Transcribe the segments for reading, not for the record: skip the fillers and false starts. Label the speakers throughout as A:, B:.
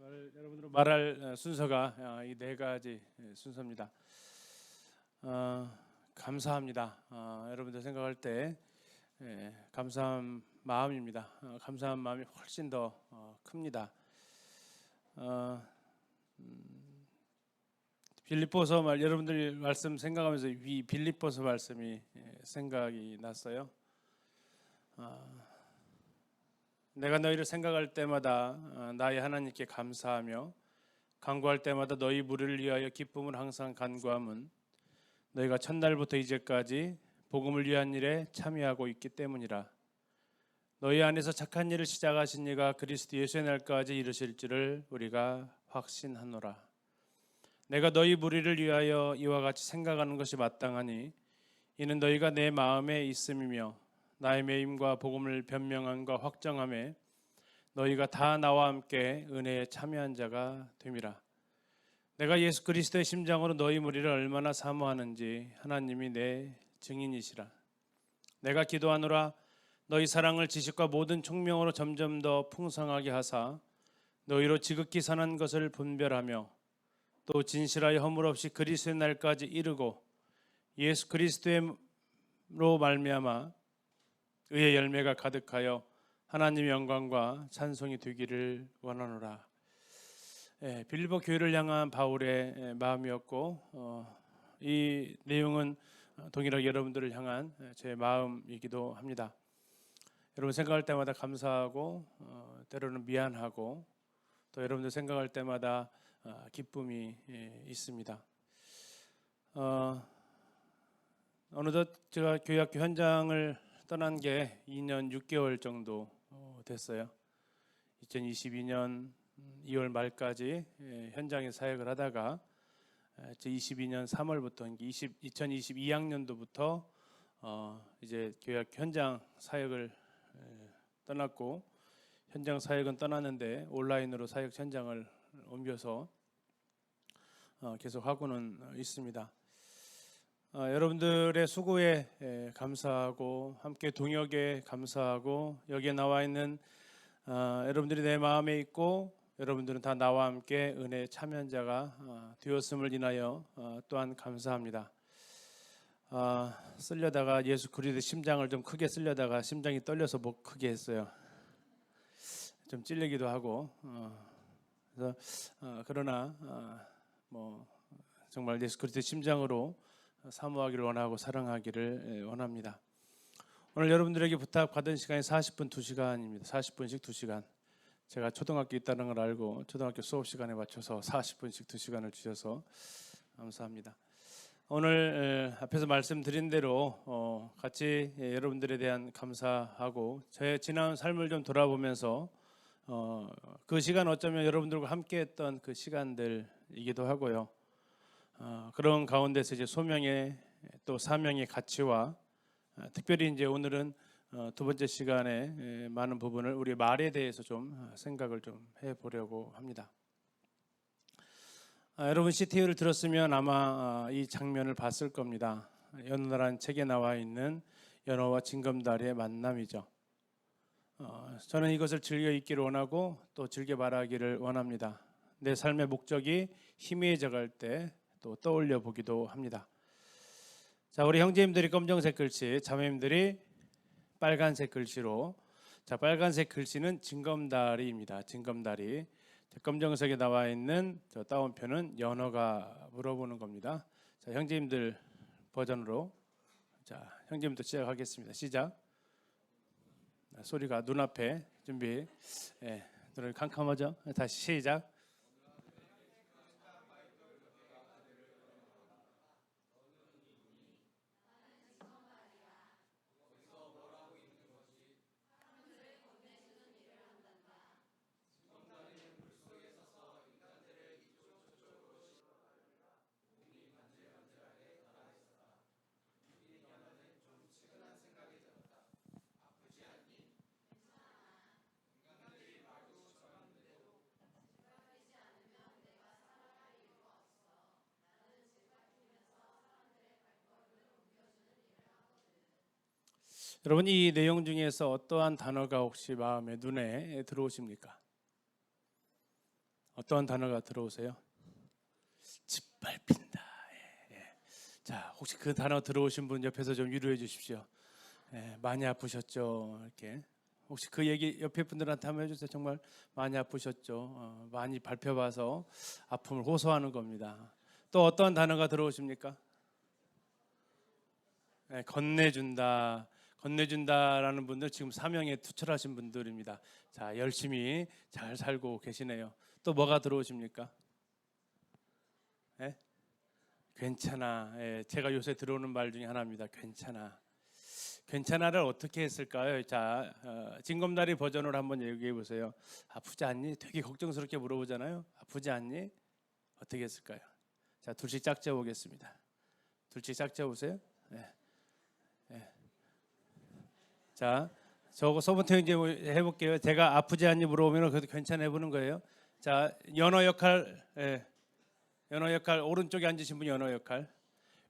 A: 여러분으로 말할 순서가 이 네 가지 순서입니다. 감사합니다. 여러분들 생각할 때 감사한 마음입니다. 감사한 마음이 훨씬 더 큽니다. 빌립보서 여러분들이 말씀 생각하면서 이 빌립보서 말씀이 생각이 났어요. 내가 너희를 생각할 때마다 나의 하나님께 감사하며 간구할 때마다 너희 무리를 위하여 기쁨을 항상 간구함은 너희가 첫날부터 이제까지 복음을 위한 일에 참여하고 있기 때문이라. 너희 안에서 착한 일을 시작하신 이가 그리스도 예수의 날까지 이르실 줄을 우리가 확신하노라. 내가 너희 무리를 위하여 이와 같이 생각하는 것이 마땅하니 이는 너희가 내 마음에 있음이며 나의 매임과 복음을 변명함과 확정함에 너희가 다 나와 함께 은혜에 참여한 자가 됨이라. 내가 예수 그리스도의 심장으로 너희 무리를 얼마나 사모하는지 하나님이 내 증인이시라. 내가 기도하노라. 너희 사랑을 지식과 모든 총명으로 점점 더 풍성하게 하사 너희로 지극히 선한 것을 분별하며 또 진실하여 허물 없이 그리스도의 날까지 이르고 예수 그리스도로 말미암아 의의 열매가 가득하여 하나님의 영광과 찬송이 되기를 원하노라. 빌립보 교회를 향한 바울의 마음이었고 이 내용은 동일하게 여러분들을 향한 제 마음이기도 합니다. 여러분 생각할 때마다 감사하고 때로는 미안하고 또 여러분들 생각할 때마다 기쁨이 있습니다. 어느덧 제가 교회학교 현장을 떠난 게 2년 6개월 정도 됐어요. 2022년 2월 말까지 현장에 사역을 하다가 22년 3월부터 2022학년도부터 이제 교회학교 현장 사역을 떠났고 현장 사역은 떠났는데 온라인으로 사역 현장을 옮겨서 계속 하고는 있습니다. 여러분들의 수고에 감사하고 함께 동역에 감사하고 여기에 나와 있는 여러분들이 내 마음에 있고 여러분들은 다 나와 함께 은혜에 참여한 자가 되었음을 인하여 또한 감사합니다. 쓰려다가 예수 그리스도의 심장을 좀 크게 쓰려다가 심장이 떨려서 못 크게 했어요. 좀 찔리기도 하고 그래서 그러나 뭐 정말 예수 그리스도의 심장으로 사모하기를 원하고 사랑하기를 원합니다. 오늘 여러분들에게 부탁받은 시간이 40분 2시간입니다. 40분씩 2시간. 제가 초등학교 있다는 걸 알고 초등학교 수업 시간에 맞춰서 40분씩 2시간을 주셔서 감사합니다. 오늘 앞에서 말씀드린 대로 같이 여러분들에 대한 감사하고 제 지난 삶을 좀 돌아보면서 그 시간 어쩌면 여러분들과 함께했던 그 시간들이기도 하고요. 그런 가운데서 이제 소명의 또 사명의 가치와 특별히 이제 오늘은 두 번째 시간에 많은 부분을 우리 말에 대해서 좀 생각을 좀 해보려고 합니다. 여러분 CTU를 들었으면 아마 이 장면을 봤을 겁니다. 연어라는 책에 나와 있는 연어와 징검다리의 만남이죠. 저는 이것을 즐겨 읽기를 원하고 또 즐겨 말하기를 원합니다. 내 삶의 목적이 희미해져 갈 때 또 떠올려 보기도 합니다. 자, 우리 형제님들이 검정색 글씨, 자매님들이 빨간색 글씨로, 자, 빨간색 글씨는 징검다리입니다. 징검다리. 검정색에 나와 있는 저 따옴표는 연어가 물어보는 겁니다. 자, 형제님들 버전으로, 자, 형제님들 시작하겠습니다. 시작. 소리가 눈앞에 준비. 눈을 캄캄하죠? 다시 시작. 여러분 이 내용 중에서 어떠한 단어가 혹시 마음에 눈에 들어오십니까? 어떤 단어가 들어오세요? 짓밟힌다. 예. 자, 혹시 그 단어 들어오신 분 옆에서 좀 위로해 주십시오. 예, 많이 아프셨죠? 이렇게 혹시 그 얘기 옆에 분들한테 한번 해주세요. 정말 많이 아프셨죠? 많이 밟혀봐서 아픔을 호소하는 겁니다. 또 어떤 단어가 들어오십니까? 예, 건네준다. 건네준다라는 분들 지금 사명에 투철하신 분들입니다. 자, 열심히 잘 살고 계시네요. 또 뭐가 들어오십니까? 예? 괜찮아. 예, 제가 요새 들어오는 말 중에 하나입니다. 괜찮아. 괜찮아를 어떻게 했을까요? 자, 징검다리 버전으로 한번 얘기해 보세요. 아프지 않니? 되게 걱정스럽게 물어보잖아요. 아프지 않니? 어떻게 했을까요? 자, 둘씩 짝져 보겠습니다. 둘씩 짝져 보세요. 네. 네. 자, 저거 소부터 이제 해볼게요. 제가 아프지 않니 물어보면 그래도 괜찮아 해보는 거예요. 자, 연어 역할, 연어 역할 오른쪽에 앉으신 분이 연어 역할.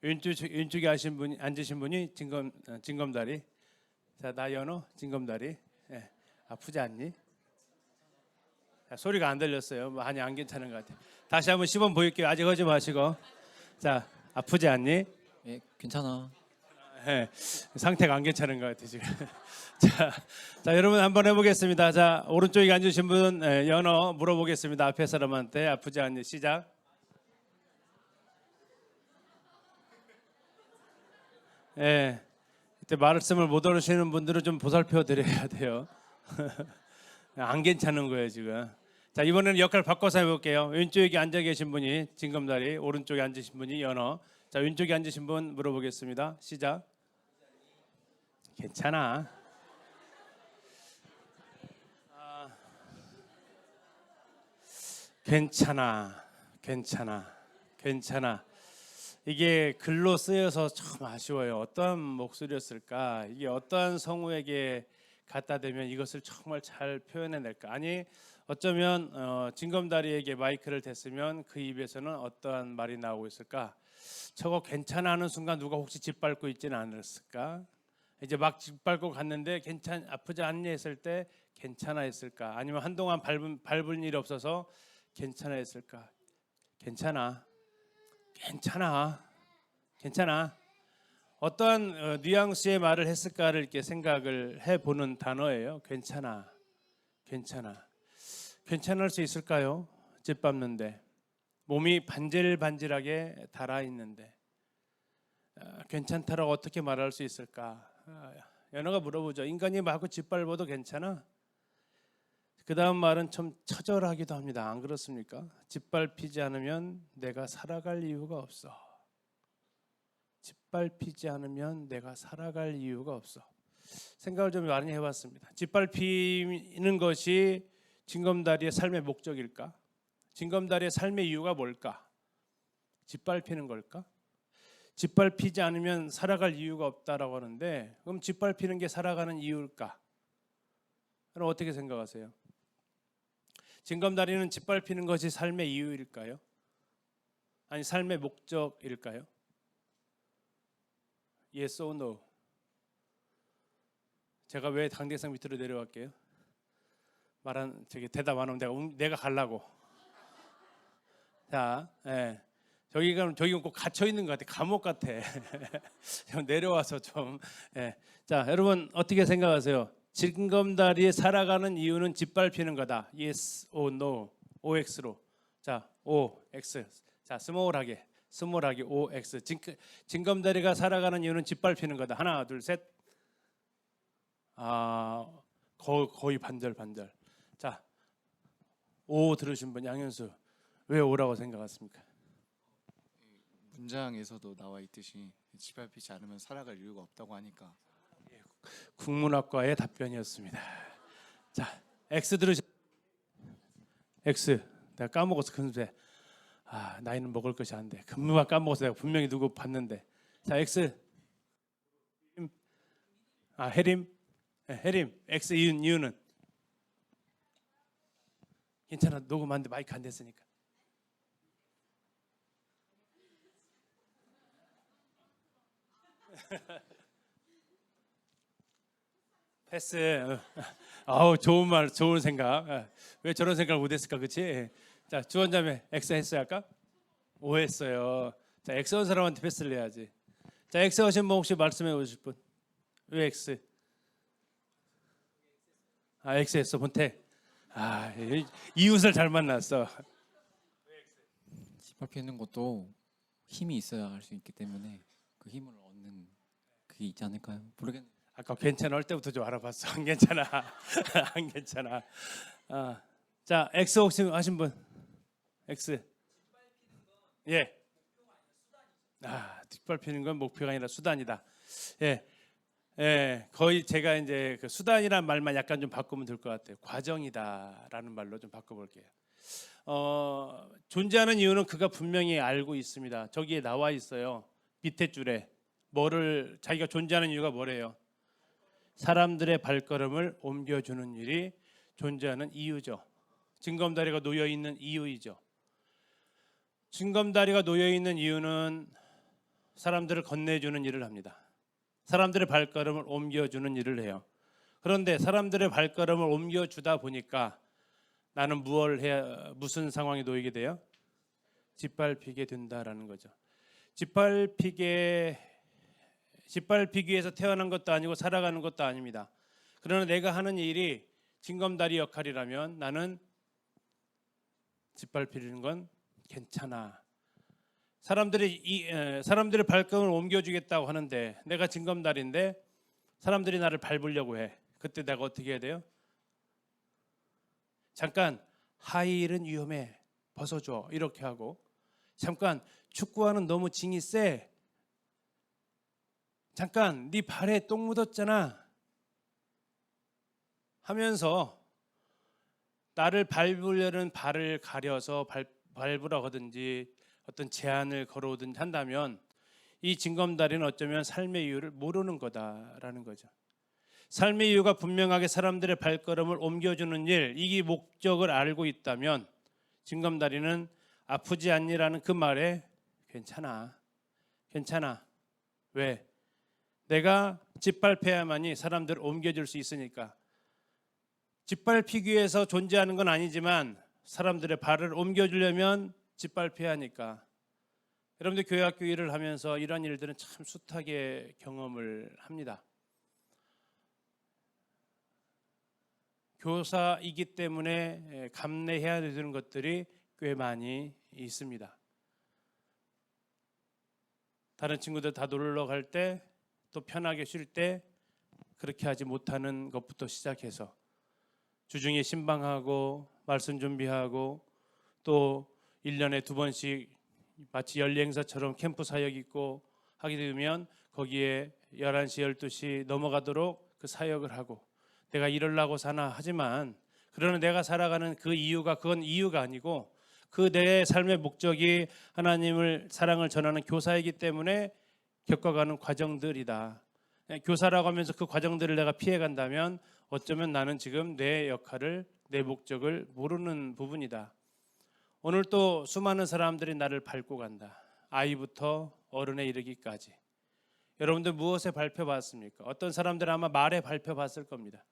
A: 왼쪽에 앉으신 분이 징검다리. 자, 나 연어 징검다리. 예, 아프지 않니? 자, 소리가 안 들렸어요. 많이 안 괜찮은 것 같아요. 다시 한번 시범 보일게요. 아직 하지 마시고. 자, 아프지 않니?
B: 예, 괜찮아.
A: 예, 상태가 안 괜찮은 것 같아요 지금. 자, 여러분 한번 해보겠습니다. 자, 오른쪽에 앉으신 분 연어 물어보겠습니다. 앞에 사람한테 아프지 않니? 시작. 예, 이때 말씀을 못 들으시는 분들은 좀 보살펴 드려야 돼요. 안 괜찮은 거예요 지금. 자, 이번에는 역할 바꿔서 해볼게요. 왼쪽에 앉아 계신 분이 징검다리, 오른쪽에 앉으신 분이 연어. 자, 왼쪽에 앉으신 분 물어보겠습니다. 시작. 괜찮아. 괜찮아. 괜찮아. 괜찮아. 이게 글로 쓰여서 참 아쉬워요. 어떠한 목소리였을까? 이게 어떠한 성우에게 갖다 대면 이것을 정말 잘 표현해낼까? 아니 어쩌면 징검다리에게 마이크를 댔으면 그 입에서는 어떠한 말이 나오고 있을까? 저거 괜찮아 하는 순간 누가 혹시 짓밟고 있지는 않았을까? 이제 막 짓밟고 갔는데 아프지 않니 했을 때 괜찮아 했을까? 아니면 한동안 밟은 일이 없어서 괜찮아 했을까? 괜찮아. 괜찮아. 괜찮아. 어떠한 뉘앙스의 말을 했을까를 이렇게 생각을 해보는 단어예요. 괜찮아. 괜찮아. 괜찮을 수 있을까요? 짓밟는데 몸이 반질반질하게 달아있는데 괜찮다라고 어떻게 말할 수 있을까? 연어가 물어보죠. 인간이 마구 짓밟아도 괜찮아? 그 다음 말은 좀 처절하기도 합니다. 안 그렇습니까? 짓밟히지 않으면 내가 살아갈 이유가 없어. 짓밟히지 않으면 내가 살아갈 이유가 없어. 생각을 좀 많이 해봤습니다. 짓밟히는 것이 징검다리의 삶의 목적일까? 징검다리의 삶의 이유가 뭘까? 짓밟히는 걸까? 짓밟히지 않으면 살아갈 이유가 없다라고 하는데 그럼 짓밟히는 게 살아가는 이유일까? 그럼 어떻게 생각하세요? 징검다리는 짓밟히는 것이 삶의 이유일까요? 아니 삶의 목적일까요? Yes or no? 제가 왜 강대상 밑으로 내려갈게요? 대답 안 하면 내가 가려고. 자, 예. 저기가 꼭 갇혀 있는 것 같아. 감옥 같아. 좀 내려와서 좀. 예. 자, 여러분 어떻게 생각하세요? 징검다리에 살아가는 이유는 짓밟히는 거다. Yes or no? OX로. 자, OX. 자, 스몰하게 OX. 징검다리가 살아가는 이유는 짓밟히는 거다. 하나, 둘, 셋. 거의 반절. 자, O 들으신 분 양현수. 왜 O라고 생각하십니까?
B: 문장에서도 나와 있듯이 짓밟히지 않으면 살아갈 이유가 없다고 하니까.
A: 국문학과의 답변이었습니다. 자, X 들으셨? X. 내가 까먹었어 금세. 나이는 먹을 것이 안 돼. 금방 까먹었어. 내가 분명히 누구 봤는데. 자, X. 해림. 해림. X 이유는 괜찮아. 녹음하는데 마이크 안 됐으니까. 패스. 아우 좋은 말, 좋은 생각. 왜 저런 생각을 못했을까, 그렇지? 자, 주원자매 X 했어요 아까? O 했어요. 자, X 한 사람한테 패스를 해야지. 자, X 하신 분 혹시 말씀해 보실 분? 왜 X? 아, X 했어 본태. 아, 이웃을 잘 만났어.
C: 짓밟히는 것도 힘이 있어야 할 수 있기 때문에 그 힘을 얻는 그게 있지 않을까요? 모르겠네요.
A: 아까 괜찮아 할 때부터 좀 알아봤어. 안 괜찮아. 안 괜찮아. 아, 자, X 혹시 하신 분? X. 예. 아, 뒷밟히는 건 목표가 아니라 수단이다. 예. 예, 거의 제가 이제 그 수단이란 말만 약간 좀 바꾸면 될 것 같아요. 과정이다라는 말로 좀 바꿔볼게요. 존재하는 이유는 그가 분명히 알고 있습니다. 저기에 나와 있어요. 밑에 줄에 뭐를 자기가 존재하는 이유가 뭐래요? 사람들의 발걸음을 옮겨주는 일이 존재하는 이유죠. 징검다리가 놓여 있는 이유이죠. 징검다리가 놓여 있는 이유는 사람들을 건네주는 일을 합니다. 사람들의 발걸음을 옮겨주는 일을 해요. 그런데 사람들의 발걸음을 옮겨주다 보니까 나는 무슨 상황에 놓이게 돼요? 짓밟히게 된다라는 거죠. 짓밟히기 위해서 태어난 것도 아니고 살아가는 것도 아닙니다. 그러나 내가 하는 일이 징검다리 역할이라면 나는 짓밟히는 건 괜찮아. 사람들의 발걸음을 옮겨주겠다고 하는데 내가 징검다리인데 사람들이 나를 밟으려고 해. 그때 내가 어떻게 해야 돼요? 잠깐 하이힐은 위험해. 벗어줘. 이렇게 하고 잠깐 축구화는 너무 징이 세. 잠깐 네 발에 똥 묻었잖아. 하면서 나를 밟으려는 발을 가려서 밟으라고 하든지 어떤 제한을 걸어오든지 한다면 이 징검다리는 어쩌면 삶의 이유를 모르는 거다라는 거죠. 삶의 이유가 분명하게 사람들의 발걸음을 옮겨주는 일, 이 목적을 알고 있다면 징검다리는 아프지 않니라는 그 말에 괜찮아. 왜? 내가 짓밟혀야만이 사람들을 옮겨줄 수 있으니까. 짓밟히기 위해서 존재하는 건 아니지만 사람들의 발을 옮겨주려면 짓밟혀야 하니까. 여러분들 교회학교 일을 하면서 이런 일들은 참 숱하게 경험을 합니다. 교사이기 때문에 감내해야 되는 것들이 꽤 많이 있습니다. 다른 친구들 다 놀러 갈 때 또 편하게 쉴 때 그렇게 하지 못하는 것부터 시작해서 주중에 신방하고 말씀 준비하고 또 1년에 2번씩 마치 연례 행사처럼 캠프 사역 있고 하게 되면 거기에 11시 12시 넘어가도록 그 사역을 하고 내가 이러려고 사나 하지만 그러나 내가 살아가는 그 이유가 그건 이유가 아니고 그 내 삶의 목적이 하나님을 사랑을 전하는 교사이기 때문에 겪어가는 과정들이다. 교사라고 하면서 그 과정들을 내가 피해간다면 어쩌면 나는 지금 내 역할을 내 목적을 모르는 부분이다. 오늘 또 수많은 사람들이 나를 밟고 간다. 아이부터 어른에 이르기까지. 여러분들 무엇에 밟혀봤습니까? 어떤 사람들은 아마 말에 밟혀봤을 겁니다.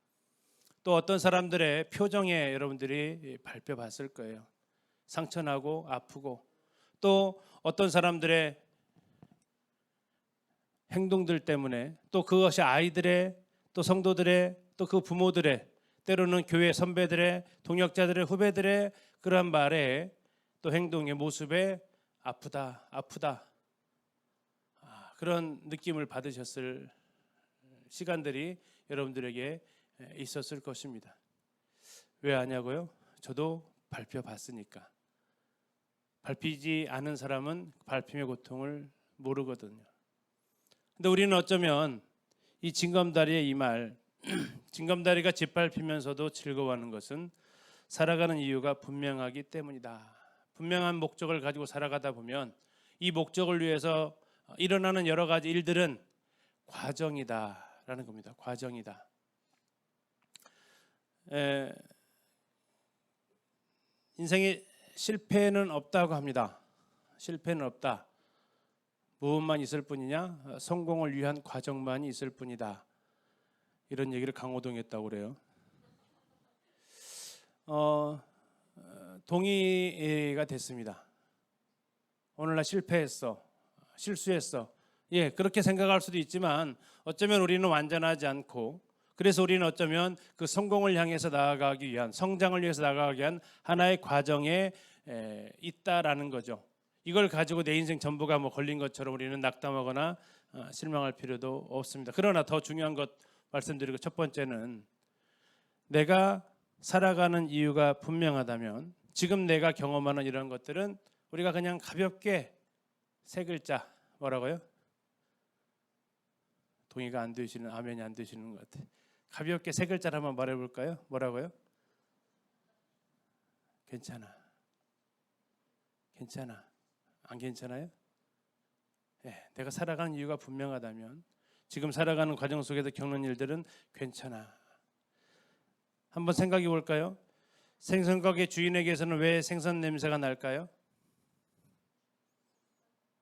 A: 또 어떤 사람들의 표정에 여러분들이 밟혀봤을 거예요. 상처나고 아프고 또 어떤 사람들의 행동들 때문에 또 그것이 아이들의 또 성도들의 또 그 부모들의 때로는 교회 선배들의 동역자들의 후배들의 그러한 말에 또 행동의 모습에 아프다 그런 느낌을 받으셨을 시간들이 여러분들에게 있었을 것입니다. 왜 아냐고요? 저도 밟혀봤으니까. 밟히지 않은 사람은 밟힘의 고통을 모르거든요. 근데 우리는 어쩌면 이 징검다리의 이 말, 징검다리가 짓밟히면서도 즐거워하는 것은 살아가는 이유가 분명하기 때문이다. 분명한 목적을 가지고 살아가다 보면 이 목적을 위해서 일어나는 여러 가지 일들은 과정이다라는 겁니다. 과정이다. 인생에 실패는 없다고 합니다. 실패는 없다. 무엇만 있을 뿐이냐? 성공을 위한 과정만이 있을 뿐이다. 이런 얘기를 강호동이 했다고 그래요. 동의가 됐습니다. 오늘날 실패했어, 실수했어. 예, 그렇게 생각할 수도 있지만 어쩌면 우리는 완전하지 않고, 그래서 우리는 어쩌면 그 성공을 향해서 나아가기 위한, 성장을 위해서 나아가기 위한 하나의 과정에 있다라는 거죠. 이걸 가지고 내 인생 전부가 뭐 걸린 것처럼 우리는 낙담하거나 실망할 필요도 없습니다. 그러나 더 중요한 것 말씀드리고, 첫 번째는 내가 살아가는 이유가 분명하다면 지금 내가 경험하는 이런 것들은 우리가 그냥 가볍게 세 글자, 뭐라고요? 동의가 안 되시는, 아멘이 안 되시는 것 같아요. 가볍게 세 글자를 한번 말해볼까요? 뭐라고요? 괜찮아. 괜찮아. 안 괜찮아요? 네, 내가 살아가는 이유가 분명하다면 지금 살아가는 과정 속에서 겪는 일들은 괜찮아. 한번 생각해 볼까요? 생선 가게 주인에게서는 왜 생선 냄새가 날까요?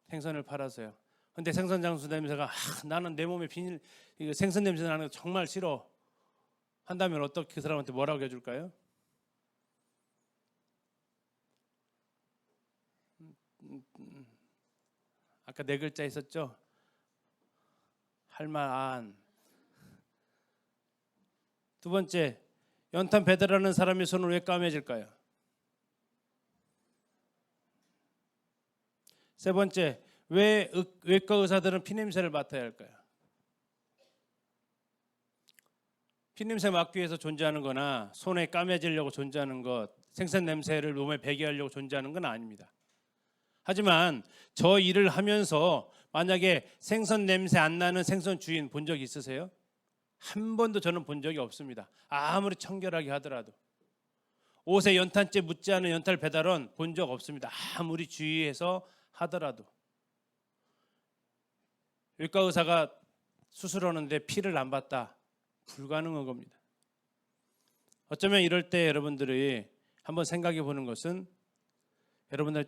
A: 생선을 팔아서요. 근데 생선 장수 냄새가 나는 내 몸에 비닐, 이거 생선 냄새 나는 거 정말 싫어 한다면 어떻게 그 사람한테 뭐라고 해줄까요? 아까 네 글자 있었죠? 할말 안. 두 번째, 연탄 배달하는 사람의 손은 왜 까매질까요? 세 번째, 왜 외과 의사들은 피냄새를 맡아야 할까요? 피냄새 맡기 위해서 존재하는 거나 손에 까매지려고 존재하는 것, 생선 냄새를 몸에 배게 하려고 존재하는 건 아닙니다. 하지만 저 일을 하면서 만약에 생선 냄새 안 나는 생선 주인 본 적 있으세요? 한 번도 저는 본 적이 없습니다. 아무리 청결하게 하더라도. 옷에 연탄재 묻지 않은 연탄 배달원 본 적 없습니다. 아무리 주의해서 하더라도. 외과 의사가 수술하는데 피를 안 봤다. 불가능한 겁니다. 어쩌면 이럴 때 여러분들이 한번 생각해 보는 것은, 여러분들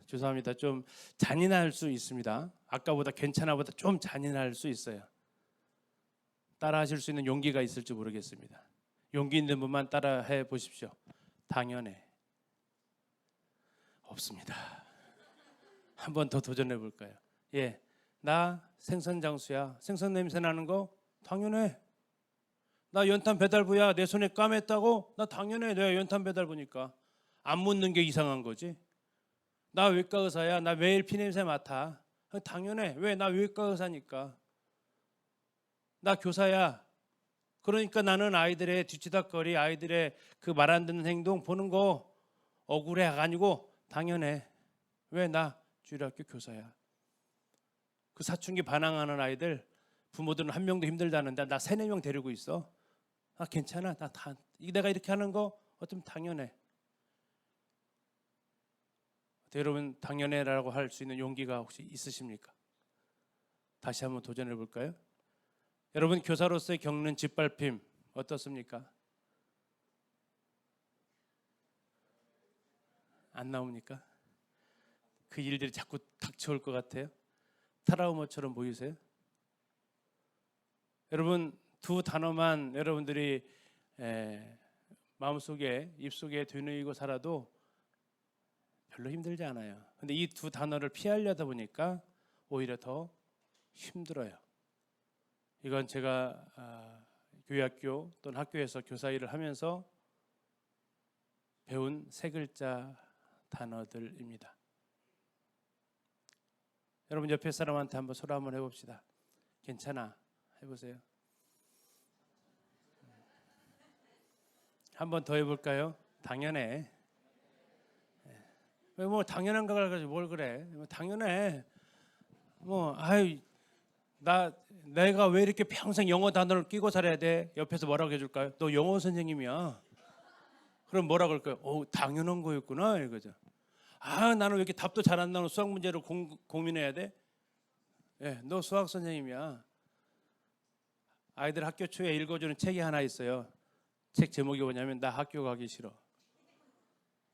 A: 죄송합니다. 좀 잔인할 수 있습니다. 아까보다 괜찮아보다 좀 잔인할 수 있어요. 따라하실 수 있는 용기가 있을지 모르겠습니다. 용기 있는 분만 따라해 보십시오. 당연해. 없습니다. 한 번 더 도전해 볼까요? 예, 나 생선 장수야. 생선 냄새 나는 거 당연해. 나 연탄 배달부야. 내 손에 까맸다고? 나 당연해. 내가 연탄 배달부니까. 안 묻는 게 이상한 거지. 나 외과 의사야. 나 매일 피냄새 맡아. 당연해. 왜? 나 외과 의사니까. 나 교사야. 그러니까 나는 아이들의 뒤치다거리, 아이들의 그 말 안 듣는 행동 보는 거 억울해 아니고 당연해. 왜? 나 주일학교 교사야. 그 사춘기 반항하는 아이들 부모들은 한 명도 힘들다는데 나 3-4명 데리고 있어. 아 괜찮아. 내가 이렇게 하는 거 어쩌면 당연해. 여러분 당연해라고 할 수 있는 용기가 혹시 있으십니까? 다시 한번 도전해 볼까요? 여러분 교사로서 겪는 짓밟힘 어떻습니까? 안 나옵니까? 그 일들이 자꾸 닥쳐올 것 같아요? 트라우마처럼 보이세요? 여러분 두 단어만 여러분들이 마음속에 입속에 되뇌이고 살아도 별로 힘들지 않아요. 근데 이 두 단어를 피하려다 보니까 오히려 더 힘들어요. 이건 제가 교회학교 또는 학교에서 교사 일을 하면서 배운 세 글자 단어들입니다. 여러분 옆에 사람한테 한번 소리 한번 해봅시다. 괜찮아. 해보세요. 한번 더 해볼까요? 당연해. 왜 뭐 당연한 걸 가지고 뭘 그래? 당연해. 내가 왜 이렇게 평생 영어 단어를 끼고 살아야 돼? 옆에서 뭐라고 해줄까요? 너 영어 선생님이야. 그럼 뭐라 그럴까요? 당연한 거였구나 이거죠. 나는 왜 이렇게 답도 잘 안 나오는 수학 문제를 고민해야 돼? 너 수학 선생님이야. 아이들 학교 초에 읽어주는 책이 하나 있어요. 책 제목이 뭐냐면 나 학교 가기 싫어.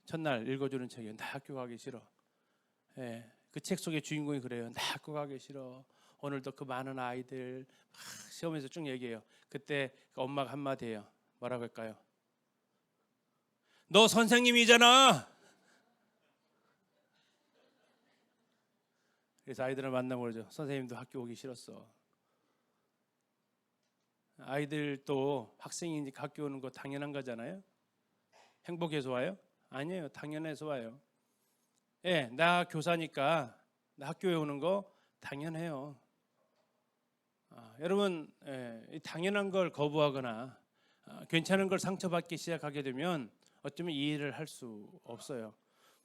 A: 첫날 읽어주는 책이에요. 나 학교 가기 싫어. 그 책 속의 주인공이 그래요. 나 학교 가기 싫어. 오늘도 그 많은 아이들 시험에서 쭉 얘기해요. 그때 그 엄마가 한마디 해요. 뭐라고 할까요? 너 선생님이잖아. 그래서 아이들을 만나면 그러죠. 선생님도 학교 오기 싫었어. 아이들도 학생이니까 학교 오는 거 당연한 거잖아요. 행복해서 와요? 아니에요. 당연해서 와요. 예, 나 교사니까 나 학교에 오는 거 당연해요. 여러분, 이 당연한 걸 거부하거나 괜찮은 걸 상처받기 시작하게 되면 어쩌면 이해를 할 수 없어요.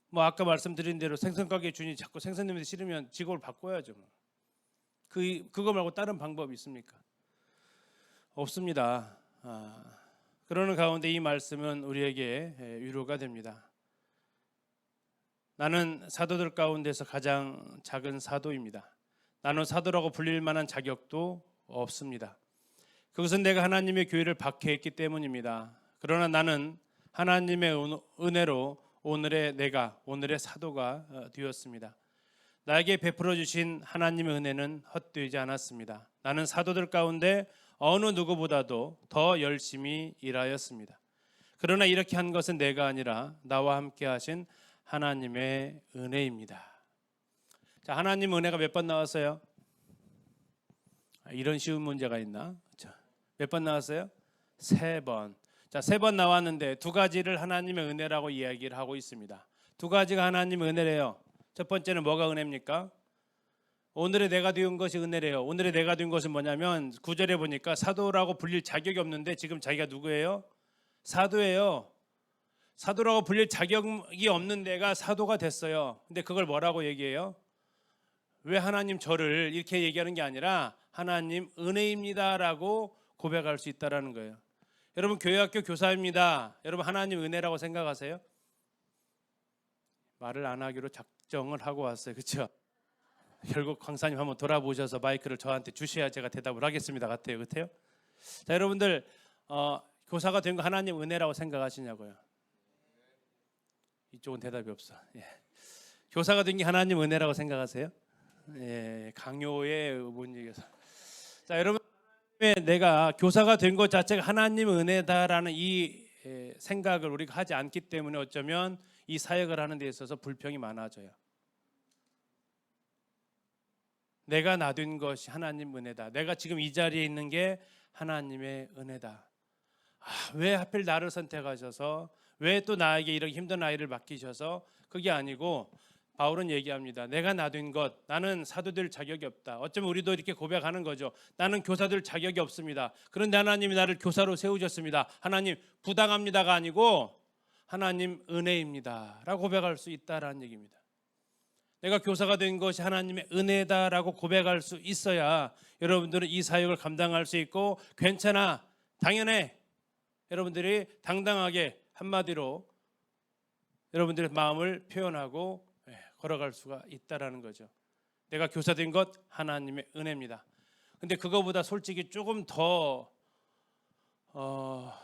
A: 뭐 아까 말씀드린 대로 생선가게 주인이 자꾸 생선님한테 싫으면 직업을 바꿔야죠. 그거 말고 다른 방법이 있습니까? 없습니다. 그러는 가운데 이 말씀은 우리에게 위로가 됩니다. 나는 사도들 가운데서 가장 작은 사도입니다. 나는 사도라고 불릴 만한 자격도 없습니다. 그것은 내가 하나님의 교회를 박해했기 때문입니다. 그러나 나는 하나님의 은혜로 오늘의 사도가 되었습니다. 나에게 베풀어 주신 하나님의 은혜는 헛되지 않았습니다. 나는 사도들 가운데 어느 누구보다도 더 열심히 일하였습니다. 그러나 이렇게 한 것은 내가 아니라 나와 함께 하신 하나님의 은혜입니다. 자, 하나님 은혜가 몇 번 나왔어요? 이런 쉬운 문제가 있나? 몇 번 나왔어요? 3번. 자, 3번 나왔는데 두 가지를 하나님의 은혜라고 이야기를 하고 있습니다. 두 가지가 하나님의 은혜래요. 첫 번째는 뭐가 은혜입니까? 오늘의 내가 되는 것이 은혜래요. 오늘의 내가 된 것은 뭐냐면 9절에 보니까 사도라고 불릴 자격이 없는데 지금 자기가 누구예요? 사도예요. 사도라고 불릴 자격이 없는 내가 사도가 됐어요. 근데 그걸 뭐라고 얘기해요? 왜 하나님 저를 이렇게 얘기하는 게 아니라 하나님 은혜입니다라고 고백할 수 있다라는 거예요. 여러분 교회학교 교사입니다. 여러분 하나님 은혜라고 생각하세요? 말을 안 하기로 작정을 하고 왔어요. 그렇죠? 결국 강사님 한번 돌아보셔서 마이크를 저한테 주셔야 제가 대답을 하겠습니다. 같아요. 자, 여러분들 교사가 된 거 하나님 은혜라고 생각하시냐고요? 이쪽은 대답이 없어. 예. 교사가 된 게 하나님 은혜라고 생각하세요? 예, 강요의 문제에서. 자, 여러분 내가 교사가 된 것 자체가 하나님 은혜다라는 이 생각을 우리가 하지 않기 때문에 어쩌면 이 사역을 하는 데 있어서 불평이 많아져요. 내가 나된 것이 하나님 은혜다. 내가 지금 이 자리에 있는 게 하나님의 은혜다. 왜 하필 나를 선택하셔서 왜 또 나에게 이렇게 힘든 아이를 맡기셔서 그게 아니고 바울은 얘기합니다. 내가 나된 것, 나는 사도될 자격이 없다. 어쩌면 우리도 이렇게 고백하는 거죠. 나는 교사될 자격이 없습니다. 그런데 하나님이 나를 교사로 세우셨습니다. 하나님 부당합니다가 아니고 하나님 은혜입니다 라고 고백할 수 있다라는 얘기입니다. 내가 교사가 된 것이 하나님의 은혜다라고 고백할 수 있어야 여러분들은 이 사역을 감당할 수 있고 괜찮아, 당연해, 여러분들이 당당하게 한마디로 여러분들의 마음을 표현하고 걸어갈 수가 있다라는 거죠. 내가 교사 된 것 하나님의 은혜입니다. 근데 그거보다 솔직히 조금 더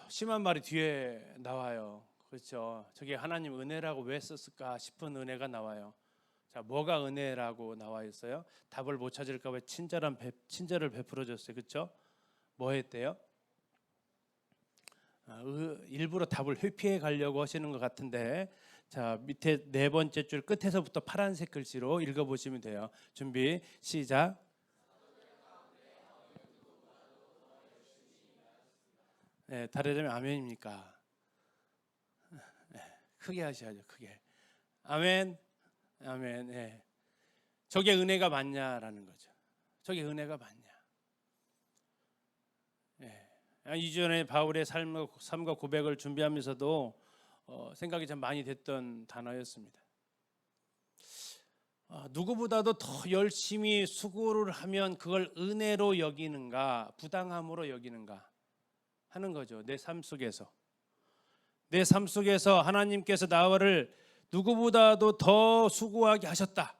A: 심한 말이 뒤에 나와요. 그렇죠? 저게 하나님 은혜라고 왜 썼을까 싶은 은혜가 나와요. 자, 뭐가 은혜라고 나와 있어요? 답을 못 찾을까 봐 친절을 베풀어 줬어요. 그렇죠? 뭐 했대요? 일부러 답을 회피해 가려고 하시는 것 같은데, 자, 밑에 4번째 줄 끝에서부터 파란색 글씨로 읽어보시면 돼요. 준비 시작. 네, 다르자면 아멘입니까? 네, 크게 하셔야죠. 크게. 아멘. 아멘. 네. 저게 은혜가 맞냐라는 거죠. 저게 은혜가 맞냐? 네. 이전에 바울의 삶과 고백을 준비하면서도 생각이 참 많이 됐던 단어였습니다. 누구보다도 더 열심히 수고를 하면 그걸 은혜로 여기는가 부당함으로 여기는가 하는 거죠. 내 삶 속에서 하나님께서 나를 누구보다도 더 수고하게 하셨다,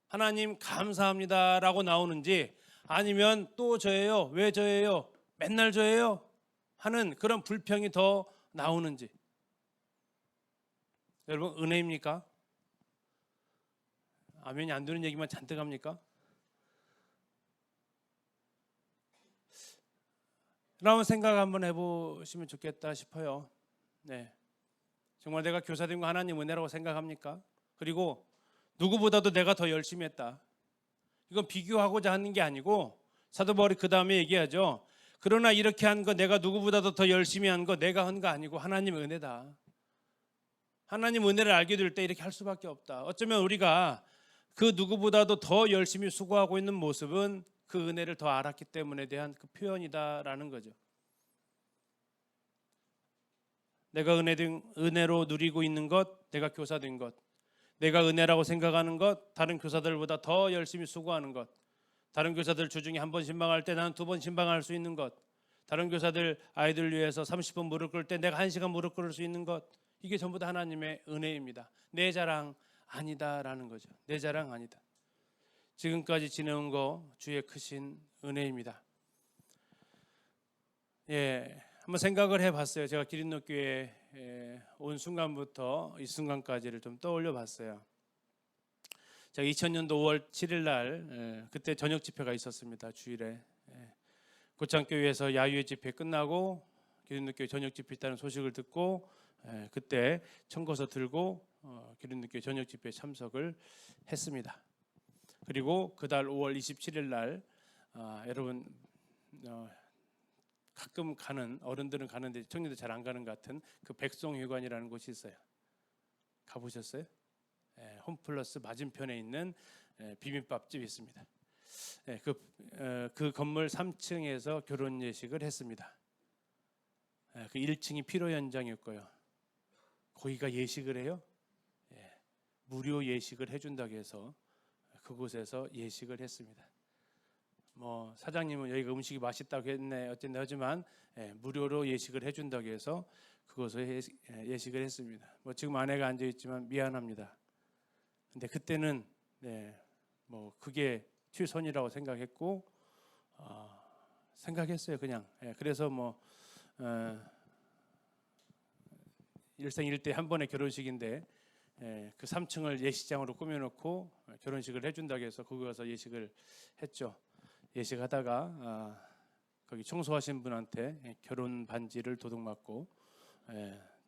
A: 하나님 감사합니다라고 나오는지, 아니면 또 저예요, 왜 저예요, 맨날 저예요 하는 그런 불평이 더 나오는지. 여러분 은혜입니까? 아멘이 안 되는 얘기만 잔뜩 합니까? 그런 생각 한번 해보시면 좋겠다 싶어요. 네, 정말 내가 교사된 거 하나님 은혜라고 생각합니까? 그리고 누구보다도 내가 더 열심히 했다. 이건 비교하고자 하는 게 아니고 사도 바울이 그 다음에 얘기하죠. 그러나 이렇게 한 거 내가 누구보다도 더 열심히 한 거 내가 한 거 아니고 하나님 은혜다. 하나님 은혜를 알게 될 때 이렇게 할 수밖에 없다. 어쩌면 우리가 그 누구보다도 더 열심히 수고하고 있는 모습은 그 은혜를 더 알았기 때문에 대한 그 표현이다라는 거죠. 내가 은혜로 누리고 있는 것, 내가 교사된 것, 내가 은혜라고 생각하는 것, 다른 교사들보다 더 열심히 수고하는 것, 다른 교사들 주중에 한 번 신방할 때 나는 2번 신방할 수 있는 것, 다른 교사들 아이들 위해서 30분 무릎 꿇을 때 내가 1시간 무릎 꿇을 수 있는 것, 이게 전부 다 하나님의 은혜입니다. 내 자랑 아니다라는 거죠. 내 자랑 아니다. 지금까지 지내온 거 주의 크신 은혜입니다. 예, 한번 생각을 해봤어요. 제가 기린노교회에 온 순간부터 이 순간까지를 좀 떠올려봤어요. 제가 2000년도 5월 7일 날 그때 저녁 집회가 있었습니다. 주일에 고창교회에서 야유회 집회 끝나고 기린노교회 저녁 집회 있다는 소식을 듣고 그때 청거서 들고 기린노교회 저녁 집회에 참석을 했습니다. 그리고 그달 5월 27일 날 여러분 가끔 가는 어른들은 가는데 청년들 잘 안 가는 것 같은 그 백송회관이라는 곳이 있어요. 가보셨어요? 홈플러스 맞은편에 있는 비빔밥집이 있습니다. 그 건물 3층에서 결혼 예식을 했습니다. 그 1층이 피로 현장이었고요. 거기가 예식을 해요. 무료 예식을 해준다고 해서 그곳에서 예식을 했습니다. 뭐 사장님은 여기가 음식이 맛있다고 했네 어쨌네 하지만 무료로 예식을 해준다고 해서 그곳에 예식을 했습니다. 뭐 지금 아내가 앉아 있지만 미안합니다. 근데 그때는 뭐 그게 최선이라고 생각했고 생각했어요 그냥. 그래서 뭐 일생일대 한 번의 결혼식인데 그 3층을 예식장으로 꾸며놓고 결혼식을 해준다고 해서 거기 가서 예식을 했죠. 예식하다가 거기 청소하신 분한테 결혼 반지를 도둑맞고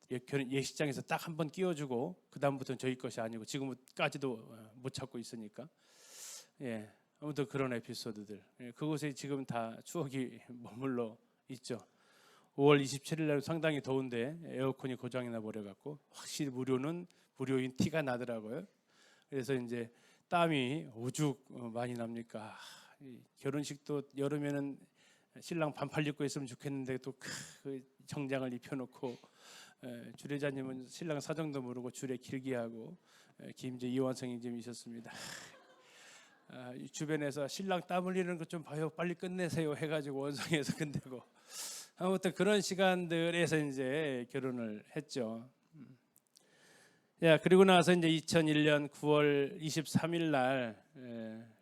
A: 예식장에서 딱 한 번 끼워주고 그 다음부터는 저희 것이 아니고 지금까지도 못 찾고 있으니까 아무튼 그런 에피소드들 그곳에 지금 다 추억이 머물러 있죠. 5월 27일 날 상당히 더운데 에어컨이 고장이 나 버려갖고 확실히 무료인 티가 나더라고요. 그래서 이제 땀이 오죽 많이 납니까. 결혼식도 여름에는 신랑 반팔 입고 있으면 좋겠는데 또 그 정장을 입혀놓고 주례자님은 신랑 사정도 모르고 주례 길게 하고 김제 이완성이 좀 있었습니다. 주변에서 신랑 땀 흘리는 것 좀 봐요 빨리 끝내세요 해가지고 원성에서 끝내고 아무튼 그런 시간들에서 이제 결혼을 했죠. 그리고 나서 이제 2001년 9월 23일 날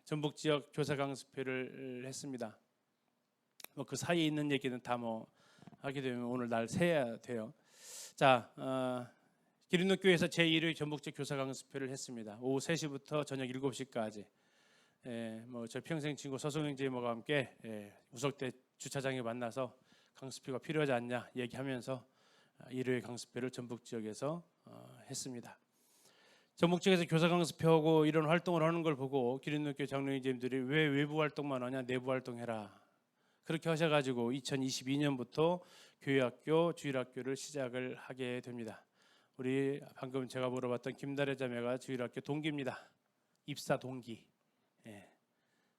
A: 전북 지역 교사 강습회를 했습니다. 뭐 그 사이에 있는 얘기는 다 뭐 하게 되면 오늘 날 새야 돼요. 자, 기린노교회에서 제1회 전북 지역 교사 강습회를 했습니다. 오후 3시부터 저녁 7시까지. 뭐 저 평생 친구 서성영 제모가 함께 우석대 주차장에 만나서 강습회가 필요하지 않냐 얘기하면서 1회 강습회를 전북 지역에서 했습니다. 전북 지역에서 교사 강습회하고 이런 활동을 하는 걸 보고 기린노교회 장로님들이 왜 외부 활동만 하냐 내부 활동해라 그렇게 하셔가지고 2022년부터 교회학교 주일학교를 시작을 하게 됩니다. 우리 방금 제가 물어봤던 김다래 자매가 주일학교 동기입니다. 입사 동기.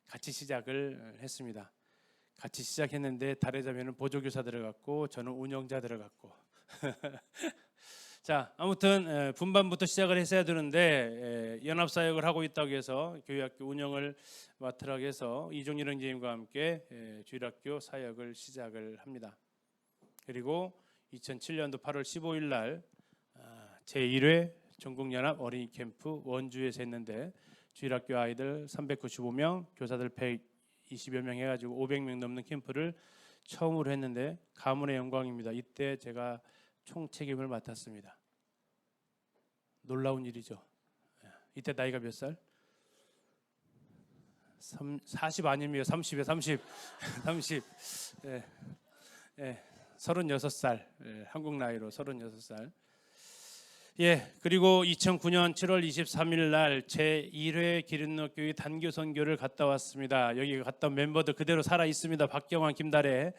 A: 같이 시작을 했습니다. 같이 시작했는데 다래 자매는 보조교사 들어갔고 저는 운영자 들어갔고 자 아무튼 분반부터 시작을 했어야 되는데 연합사역을 하고 있다고 해서 교회학교 운영을 맡으라고 해서 이종일 형제님과 함께 주일학교 사역을 시작을 합니다. 그리고 2007년도 8월 15일 날 제1회 전국연합 어린이 캠프 원주에서 했는데 주일학교 아이들 395명 교사들 120여 명 해가지고 500명 넘는 캠프를 처음으로 했는데 가문의 영광입니다. 이때 제가 총책임을 맡았습니다. 놀라운 일이죠. 이때 나이가 몇 살? 40 아니면 30에 30. 30. 예, 36살, 예, 한국 나이로 36살. 예, 그리고 2009년 7월 23일 날 제1회 기린노교회 단교 선교를 갔다 왔습니다. 여기 갔다 온 멤버들 그대로 살아 있습니다. 박경환, 김달애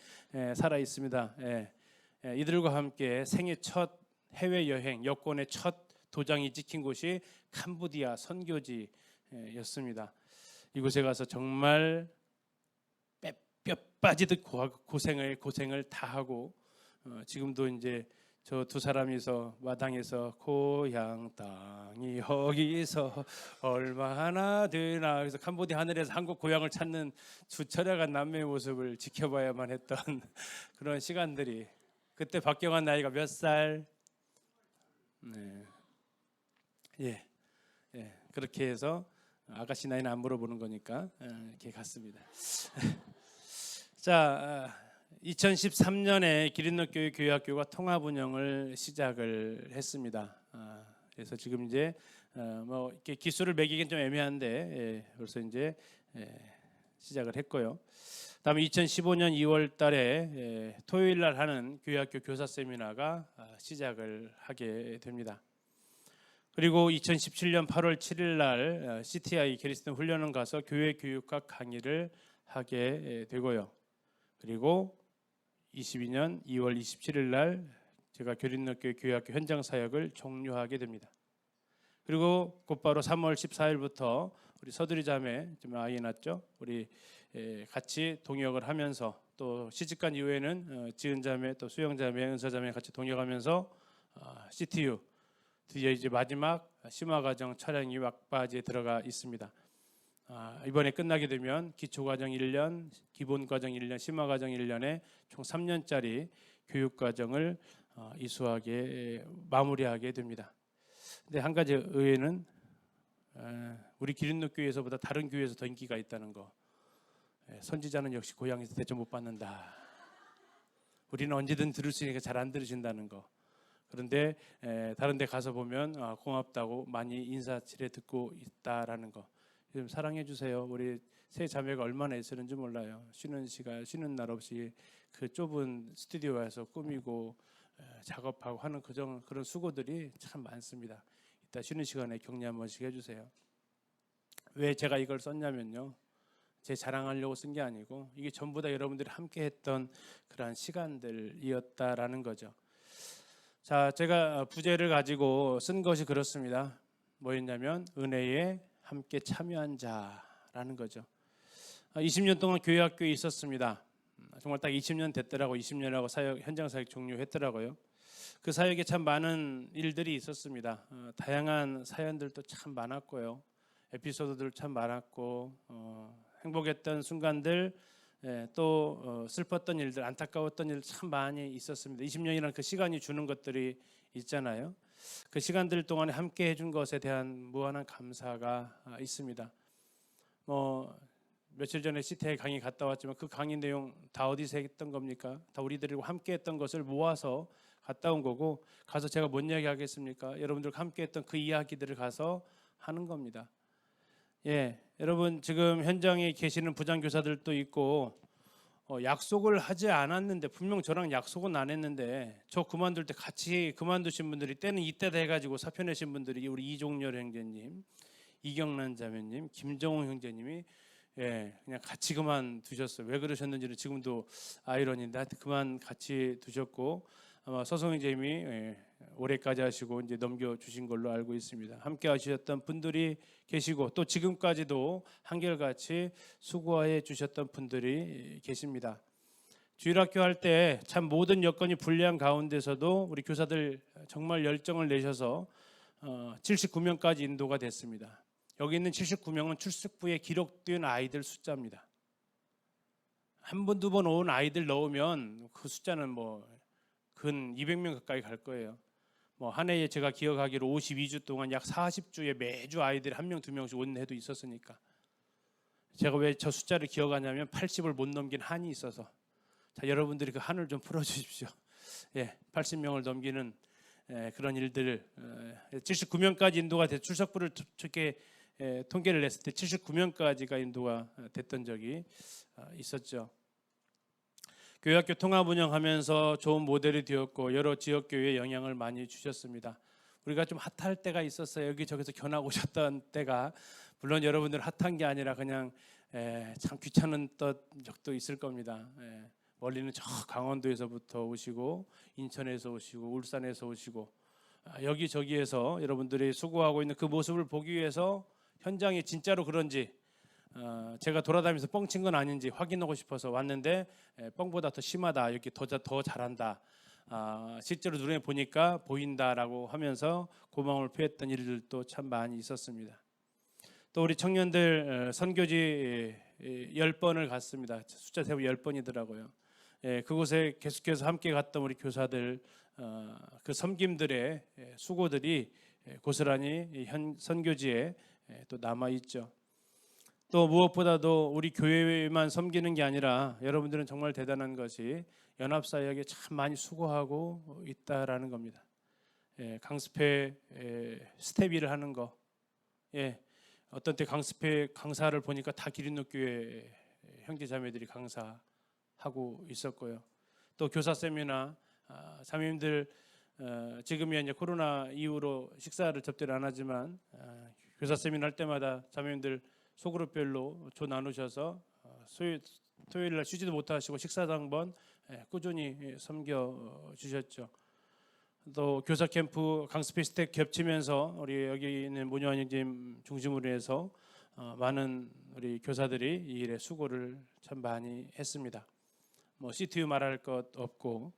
A: 살아 있습니다. 이들과 함께 생애 첫 해외 여행, 여권의 첫 도장이 찍힌 곳이 캄보디아 선교지였습니다. 이곳에 가서 정말 뼈 빠지듯 고생을 다 하고 지금도 이제 저 두 사람이서 마당에서 고향 땅이 여기서 얼마나 되나, 그래서 캄보디아 하늘에서 한국 고향을 찾는 두 철야간 남매의 모습을 지켜봐야만 했던 그런 시간들이, 그때 박경환 나이가 몇 살? 네. 예, 그렇게 해서 아가씨 나이는 안 물어보는 거니까 이렇게 갔습니다. 자, 2013년에 기린노교회 교회학교가 통합 운영을 시작을 했습니다. 그래서 지금 이제 뭐 이렇게 기수를 매기긴 좀 애매한데 벌써 이제 시작을 했고요. 다음에 2015년 2월달에 토요일 날 하는 교회학교 교사 세미나가 시작을 하게 됩니다. 그리고 2017년 8월 7일 날 CTI 그리스도 훈련원 가서 교회 교육학 강의를 하게 되고요. 그리고 22년 2월 27일 날 제가 기린노교회 교회학교 현장 사역을 종료하게 됩니다. 그리고 곧바로 3월 14일부터 우리 서두리 자매, 좀 아이 낳았죠? 우리 같이 동역을 하면서, 또 시집간 이후에는 지은 자매, 또 수영 자매, 은서 자매 같이 동역하면서 CTU 드디어 이제 마지막 심화 과정 촬영이 막바지에 들어가 있습니다. 이번에 끝나게 되면 기초과정 1년, 기본과정 1년, 심화과정 1년에 총 3년짜리 교육과정을 이수하게 마무리하게 됩니다. 근데 한 가지 의외는 우리 기린노교회에서보다 다른 교회에서 더 인기가 있다는 거. 선지자는 역시 고향에서 대접 못 받는다. 우리는 언제든 들을 수 있으니까 잘 안 들으신다는 거. 그런데 다른 데 가서 보면 고맙다고 많이 인사치레 듣고 있다라는 거. 좀 사랑해 주세요. 우리 세 자매가 얼마나 애쓰는지 몰라요. 쉬는 날 없이 그 좁은 스튜디오에서 꾸미고 작업하고 하는 그런 수고들이 참 많습니다. 이따 쉬는 시간에 격려 한 번씩 해주세요. 왜 제가 이걸 썼냐면요, 제 자랑하려고 쓴 게 아니고 이게 전부 다 여러분들이 함께했던 그러한 시간들이었다라는 거죠. 자, 제가 부제를 가지고 쓴 것이 그렇습니다. 뭐였냐면 은혜에 함께 참여한 자라는 거죠. 20년 동안 교회학교에 있었습니다. 정말 딱 20년 됐더라고. 20년하고 현장 사역 종료했더라고요. 그 사역에 참 많은 일들이 있었습니다. 다양한 사연들도 참 많았고요. 에피소드들 참 많았고, 행복했던 순간들, 또 슬펐던 일들, 안타까웠던 일들 참 많이 있었습니다. 20년이라는 그 시간이 주는 것들이 있잖아요. 그 시간들 동안에 함께 해준 것에 대한 무한한 감사가 있습니다. 며칠 전에 CTI 강의 갔다 왔지만 그 강의 내용 다 어디서 했던 겁니까? 다 우리들과 함께 했던 것을 모아서 갔다 온 거고, 가서 제가 뭔 이야기 하겠습니까? 여러분들과 함께 했던 그 이야기들을 가서 하는 겁니다. 여러분 지금 현장에 계시는 부장교사들도 있고 약속을 하지 않았는데, 분명 저랑 약속은 안 했는데 저 그만둘 때 같이 그만두신 분들이 때는 이때다 해가지고 사표 내신 분들이 우리 이종렬 형제님, 이경란 자매님, 김정호 형제님이 그냥 같이 그만두셨어요. 왜 그러셨는지는 지금도 아이러니인데 하여튼 그만 같이 두셨고, 아마 서성 형제님이 올해까지 하시고 이제 넘겨주신 걸로 알고 있습니다. 함께 하셨던 분들이 계시고, 또 지금까지도 한결같이 수고해 주셨던 분들이 계십니다. 주일학교 할 때 참 모든 여건이 불리한 가운데서도 우리 교사들 정말 열정을 내셔서 79명까지 인도가 됐습니다. 여기 있는 79명은 출석부에 기록된 아이들 숫자입니다. 한 번, 두 번 온 아이들 넣으면 그 숫자는 근 200명 가까이 갈 거예요. 한 해에 제가 기억하기로 52주 동안 약 40주에 매주 아이들이 한 명, 두 명씩 온 해도 있었으니까. 제가 왜 저 숫자를 기억하냐면 80을 못 넘긴 한이 있어서. 자, 여러분들이 그 한을 좀 풀어주십시오. 80명을 넘기는 그런 일들. 79명까지 인도가 돼, 출석부를 이렇게 통계를 냈을 때 79명까지가 인도가 됐던 적이 있었죠. 교회학교 통합 운영하면서 좋은 모델이 되었고 여러 지역 교회에 영향을 많이 주셨습니다. 우리가 좀 핫할 때가 있었어요. 여기저기서 견학 오셨던 때가. 물론 여러분들 핫한 게 아니라 그냥 참 귀찮은 적도 있을 겁니다. 멀리는 저 강원도에서부터 오시고 인천에서 오시고 울산에서 오시고 여기저기에서 여러분들이 수고하고 있는 그 모습을 보기 위해서 현장에 진짜로 그런지 제가 돌아다니면서 뻥친 건 아닌지 확인하고 싶어서 왔는데 뻥보다 더 심하다, 이렇게 더 잘한다, 실제로 눈에 보니까 보인다라고 하면서 고마움을 표했던 일들도 참 많이 있었습니다. 또 우리 청년들 선교지 10번을 갔습니다. 숫자 세고 10번이더라고요. 그곳에 계속해서 함께 갔던 우리 교사들, 그 섬김들의 수고들이 고스란히 선교지에 또 남아 있죠. 또 무엇보다도 우리 교회만 섬기는 게 아니라 여러분들은 정말 대단한 것이 연합사역에 참 많이 수고하고 있다라는 겁니다. 강습회 스텝 일을 하는 거, 어떤 때 강습회 강사를 보니까 다 기린노교회 형제자매들이 강사하고 있었고요. 또 교사 세미나, 자매님들 지금이 이제 코로나 이후로 식사를 접대를 안 하지만 교사 세미나 할 때마다 자매님들 소그룹별로 조 나누셔서 토요일 날 쉬지도 못하시고 식사도 한번 꾸준히 섬겨 주셨죠. 또 교사 캠프 강습회 스택 겹치면서 우리 여기 있는 문효환 형님 중심으로 해서 많은 우리 교사들이 이 일에 수고를 참 많이 했습니다. 뭐 CTU 말할 것 없고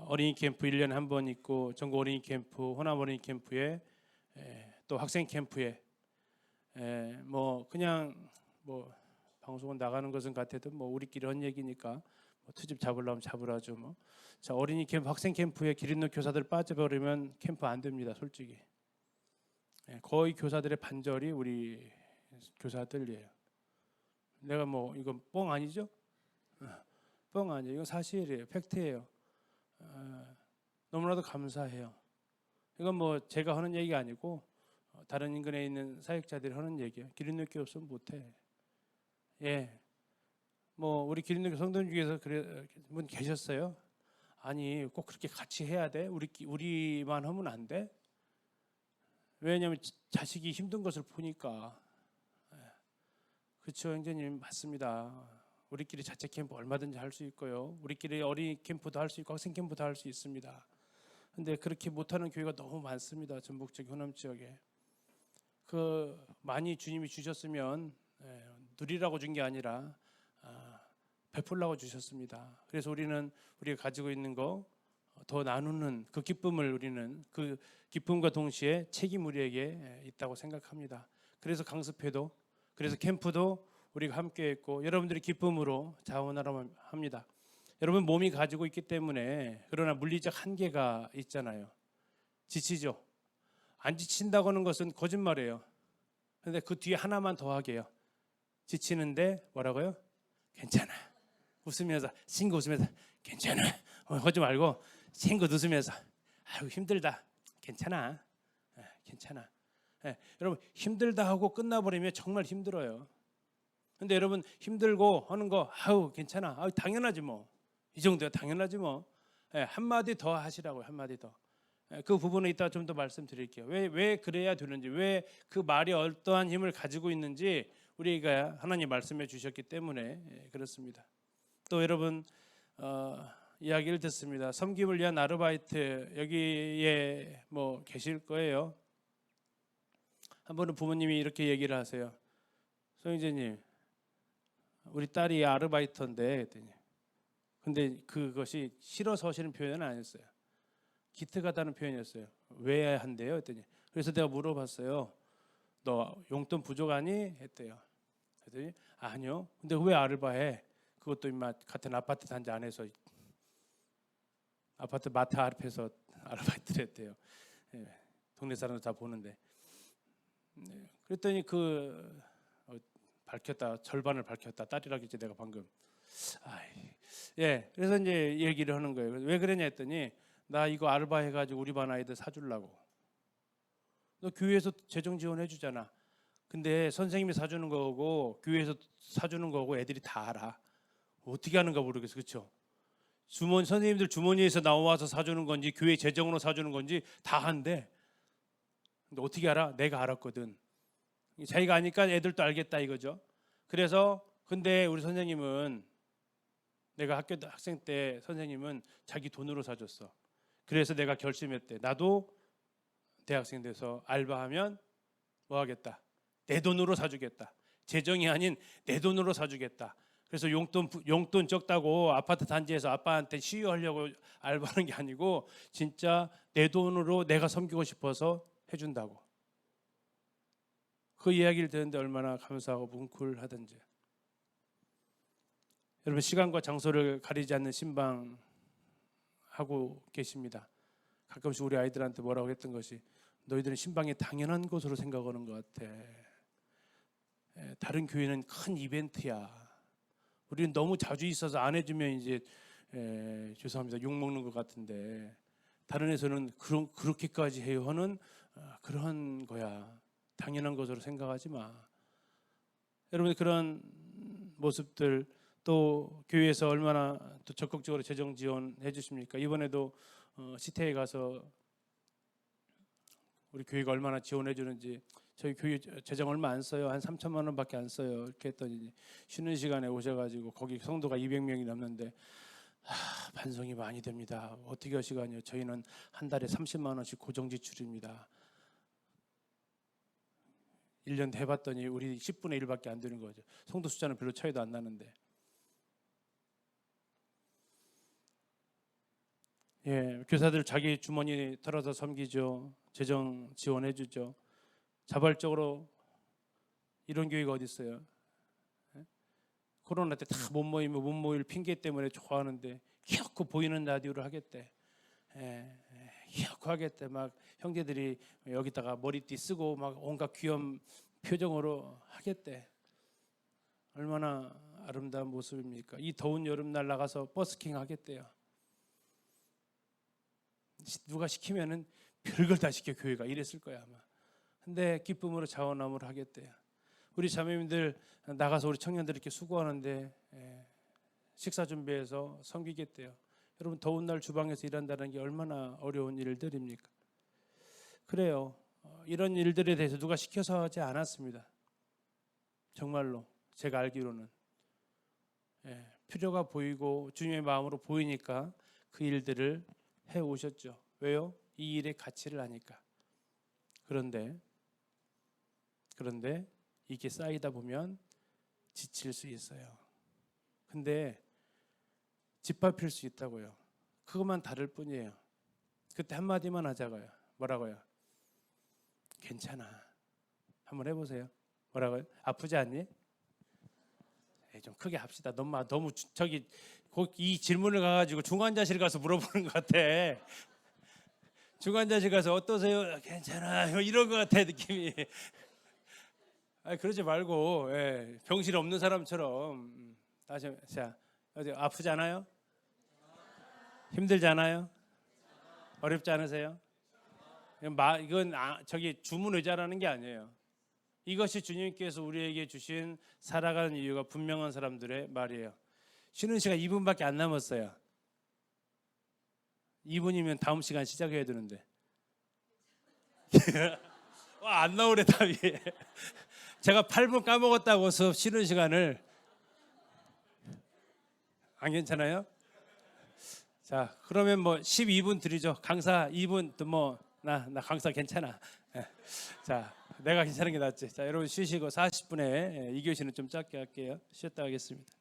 A: 어린이 캠프 1년에 한 번 있고 전국 어린이 캠프, 호남 어린이 캠프에 또 학생 캠프에 뭐 그냥 뭐 방송은 나가는 것은 같아도 뭐 우리끼리 한 얘기니까 뭐 트집 잡으려면 잡으라죠 뭐. 자, 어린이 캠프, 학생 캠프에 기린노 교사들 빠져버리면 캠프 안 됩니다, 솔직히. 거의 교사들의 반절이 우리 교사들이에요. 내가 뭐 이건 뻥 아니죠? 뻥 아니에요. 이건 사실이에요, 팩트예요. 너무나도 감사해요. 이건 뭐 제가 하는 얘기가 아니고 다른 인근에 있는 사역자들이 하는 얘기예요. 기린노교 없으면 못해. 뭐 우리 기린노교 성도님 중에서 그래 분 계셨어요. 아니 꼭 그렇게 같이 해야 돼? 우리만 하면 안 돼? 왜냐하면 자식이 힘든 것을 보니까. 그렇죠, 형제님 맞습니다. 우리끼리 자체 캠프 얼마든지 할 수 있고요. 우리끼리 어린이 캠프도 할 수 있고 학생 캠프도 할 수 있습니다. 근데 그렇게 못하는 교회가 너무 많습니다. 전북 지역, 호남 지역에. 그 많이 주님이 주셨으면 누리라고 준 게 아니라 베풀라고 주셨습니다. 그래서 우리는 우리가 가지고 있는 거 더 나누는 그 기쁨을, 우리는 그 기쁨과 동시에 책임 우리에게 있다고 생각합니다. 그래서 강습회도, 그래서 캠프도 우리가 함께 했고 여러분들이 기쁨으로 자원하라 합니다. 여러분 몸이 가지고 있기 때문에, 그러나 물리적 한계가 있잖아요. 지치죠. 안 지친다고 하는 것은 거짓말이에요. 그런데 그 뒤에 하나만 더 하게요. 지치는데 뭐라고요? 괜찮아. 웃으면서, 싱긋 웃으면서 괜찮아. 하지 말고 싱긋 웃으면서 아이고 힘들다. 괜찮아. 괜찮아. 여러분 힘들다 하고 끝나버리면 정말 힘들어요. 근데 여러분 힘들고 하는 거 아우 괜찮아. 아우 당연하지 뭐. 이 정도야 당연하지 뭐. 한마디 더 하시라고요. 한마디 더. 그 부분에 이따 좀 더 말씀드릴게요. 왜 그래야 되는지, 왜 그 말이 어떠한 힘을 가지고 있는지 우리가 하나님 말씀해 주셨기 때문에 그렇습니다. 또 여러분 이야기를 듣습니다. 섬김을 위한 아르바이트 여기에 뭐 계실 거예요. 한 번은 부모님이 이렇게 얘기를 하세요. 소영재님, 우리 딸이 아르바이터인데 했더니, 근데 그것이 싫어서 하시는 표현은 아니었어요. 기특하다는 표현이었어요. 왜 한대요? 했더니, 그래서 내가 물어봤어요. 너 용돈 부족하니? 했대요. 그랬더니 아니요. 근데 왜 아르바해? 그것도 인마 같은 아파트 단지 안에서 아파트 마트 앞에서 아르바이트를 했대요. 동네 사람들 다 보는데. 그랬더니 밝혔다, 절반을 밝혔다. 딸이라겠지 내가 방금. 그래서 이제 얘기를 하는 거예요. 왜 그러냐 했더니 나 이거 알바해가지고 우리 반 아이들 사주려고. 너 교회에서 재정 지원해 주잖아. 근데 선생님이 사주는 거고 교회에서 사주는 거고 애들이 다 알아. 어떻게 하는가 모르겠어, 그렇죠? 선생님들 주머니에서 나와서 사주는 건지 교회 재정으로 사주는 건지 다 한대. 근데 어떻게 알아? 내가 알았거든. 자기가 아니까 애들도 알겠다 이거죠. 그래서 근데 우리 선생님은 내가 학생 때 선생님은 자기 돈으로 사줬어. 그래서 내가 결심했대. 나도 대학생 돼서 알바하면 뭐 하겠다. 내 돈으로 사주겠다. 재정이 아닌 내 돈으로 사주겠다. 그래서 용돈 적다고 아파트 단지에서 아빠한테 시위하려고 알바하는 게 아니고 진짜 내 돈으로 내가 섬기고 싶어서 해준다고. 그 이야기를 듣는데 얼마나 감사하고 뭉클하던지. 여러분 시간과 장소를 가리지 않는 신방 하고 계십니다. 가끔씩 우리 아이들한테 뭐라고 했던 것이 너희들은 신방이 당연한 것으로 생각하는 것 같아. 다른 교회는 큰 이벤트야. 우리는 너무 자주 있어서 안 해주면 이제 죄송합니다 욕 먹는 것 같은데 다른 에서는 그렇게까지 해요 하는 그런 거야. 당연한 것으로 생각하지 마. 여러분 그런 모습들 또 교회에서 얼마나 또 적극적으로 재정 지원해 주십니까? 이번에도 시태에 가서 우리 교회가 얼마나 지원해 주는지 저희 교회 재정 얼마 안 써요. 한 3천만 원밖에 안 써요. 이렇게 했더니 쉬는 시간에 오셔가지고 거기 성도가 200명이 넘는데 반성이 많이 됩니다. 어떻게 하시간요? 저희는 한 달에 30만 원씩 고정 지출입니다. 1년 해봤더니 우리 10분의 1밖에 안 되는 거죠. 성도 숫자는 별로 차이도 안 나는데. 예, 교사들 자기 주머니 털어서 섬기죠. 재정 지원해 주죠. 자발적으로 이런 교회가 어디 있어요? 예? 코로나 때 다 못 모일 핑계 때문에 좋아하는데 기어코 보이는 라디오를 하겠대. 기어코 하겠대. 막 형제들이 여기다가 머리띠 쓰고 막 온갖 귀염 표정으로 하겠대. 얼마나 아름다운 모습입니까? 이 더운 여름날 나가서 버스킹 하겠대요. 누가 시키면은 별걸 다 시켜 교회가 이랬을 거야 아마. 근데 기쁨으로 자원함을 하겠대요. 우리 자매님들 나가서 우리 청년들 이렇게 수고하는데 식사 준비해서 섬기겠대요. 여러분 더운 날 주방에서 일한다는 게 얼마나 어려운 일들입니까? 그래요. 이런 일들에 대해서 누가 시켜서 하지 않았습니다. 정말로 제가 알기로는 필요가 보이고 주님의 마음으로 보이니까 그 일들을 해 오셨죠. 왜요? 이 일의 가치를 아니까. 그런데 이게 쌓이다 보면 지칠 수 있어요. 근데 짓밟힐 수 있다고요. 그것만 다를 뿐이에요. 그때 한마디만 하자고요. 뭐라고요? 괜찮아. 한번 해보세요. 뭐라고요? 아프지 않니? 좀 크게 합시다. 너무 저기 이 질문을 가가지고 중환자실 가서 물어보는 것 같아. 중환자실 가서 어떠세요? 괜찮아요. 이런 것 같아 느낌이. 그러지 말고 병실 없는 사람처럼 다시 자 어디 아프지 않아요? 힘들지 않아요? 어렵지 않으세요? 이건 저기 주문 의자라는 게 아니에요. 이것이 주님께서 우리에게 주신 살아가는 이유가 분명한 사람들의 말이에요. 쉬는 시간 2분밖에 안 남았어요. 2분이면 다음 시간 시작해야 되는데. 와, 안 나오래 답이. 제가 8분 까먹었다고 수업 쉬는 시간을. 안 괜찮아요? 자, 그러면 뭐 12분 드리죠. 강사 2분 또 뭐 나 강사 괜찮아. 자, 내가 괜찮은 게 낫지. 자, 여러분 쉬시고 40분에 2교시는 좀 짧게 할게요. 쉬었다 하겠습니다.